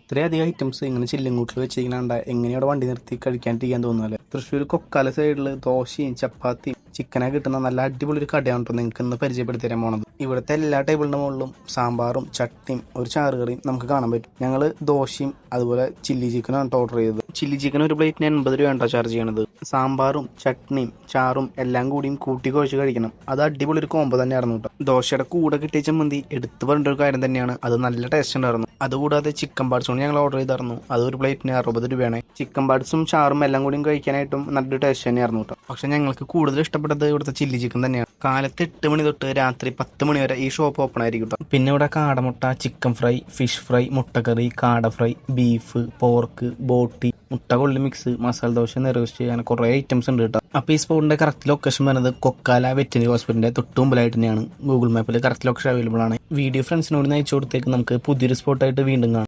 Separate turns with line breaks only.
ഇത്രയധികം ഐറ്റംസ് ഇങ്ങനെ ചില്ലിങ്ങൂട്ടിൽ വെച്ചിരിക്കണ എങ്ങനെയാണ് വണ്ടി നിർത്തി കഴിക്കാണ്ടിരിക്കാൻ തോന്നുന്നല്ലേ. തൃശ്ശൂർ കൊക്കാല സൈഡിൽ ദോശയും ചപ്പാത്തിയും ചിക്കനൊക്കെ കിട്ടുന്ന നല്ല അടിപൊളി ഒരു കടയാണ് കേട്ടോ നിങ്ങൾക്ക് ഇന്ന് പരിചയപ്പെടുത്തി തരാൻ പോണത്. ഇവിടുത്തെ എല്ലാ ടേബിളിൻ്റെ മുകളിലും സാമ്പാറും ചട്നിയും ഒരു ചാറുകറിയും നമുക്ക് കാണാൻ പറ്റും. ഞങ്ങൾ ദോശയും അതുപോലെ ചില്ലി ചിക്കനാണ് ഓർഡർ ചെയ്തത്. ചില്ലി ചിക്കൻ ഒരു പ്ലേറ്റിന് 80 രൂപയാണ് ചാർജ് ചെയ്യണത്. സാമ്പാറും ചട്നിയും ചാറും എല്ലാം കൂടിയും കൂട്ടി കുഴച്ച് കഴിക്കണം. അത് അടിപൊളി ഒരു കോംബോ തന്നെയായിരുന്നു കേട്ടോ. ദോശയുടെ കൂടെ കിട്ടിയ ചമ്മന്തി എടുത്തു പറഞ്ഞ ഒരു കാര്യം തന്നെയാണ്. അത് നല്ല ടേസ്റ്റ് ഉണ്ടായിരുന്നു. അതുകൂടാതെ ചിക്കൻ പാർട്സ് കൊണ്ട് ഞങ്ങൾ ഓർഡർ ചെയ്തായിരുന്നു. അത് ഒരു പ്ലേറ്റിന് 60 രൂപയാണ്. ചിക്കൻ പാർട്സും ചാറും എല്ലാം കൂടിയും കഴിക്കാനായിട്ടും നല്ലൊരു ടേസ്റ്റ് തന്നെയായിരുന്നു കേട്ടോ. പക്ഷെ ഞങ്ങൾക്ക് കൂടുതൽ ഇഷ്ടപ്പെട്ടത് ഇവിടുത്തെ ചില്ലി ചിക്കൻ തന്നെയാണ്. കാലത്ത് 8 മണി തൊട്ട് രാത്രി 10 മണി വരെ ഈ ഷോപ്പ് ഓപ്പൺ ആയിരിക്കും കേട്ടോ. പിന്നെ ഇവിടെ കാടമുട്ട, ചിക്കൻ ഫ്രൈ, ഫിഷ് ഫ്രൈ, മുട്ടക്കറി, കാട ഫ്രൈ, ബീഫ്, പോർക്ക്, ബോട്ടി, മുട്ട കൊള്ളി മിക്സ്, മസാല ദോശ, നെറോസ്റ്റ്, അങ്ങനെ കുറേ ഐറ്റംസ് ഉണ്ട് കേട്ടോ. അപ്പോൾ ഈ സ്പോട്ടിന്റെ കറക്റ്റ് ലൊക്കേഷൻ വരുന്നത് കൊക്കാല വെറ്റിനറി ഹോസ്പിറ്റലിന്റെ തൊട്ട് മുമ്പിലായിട്ട് തന്നെയാണ്. ഗൂഗിൾ മാപ്പിൽ കറക്റ്റ് ലൊക്കേഷൻ അവൈലബിൾ ആണ്. വീഡിയോ ഫ്രണ്ട്സിനോട് അയച്ചു കൊടുത്തേക്ക് നമുക്ക് പുതിയൊരു സ്പോട്ടായിട്ട് വീണ്ടും കാണാം.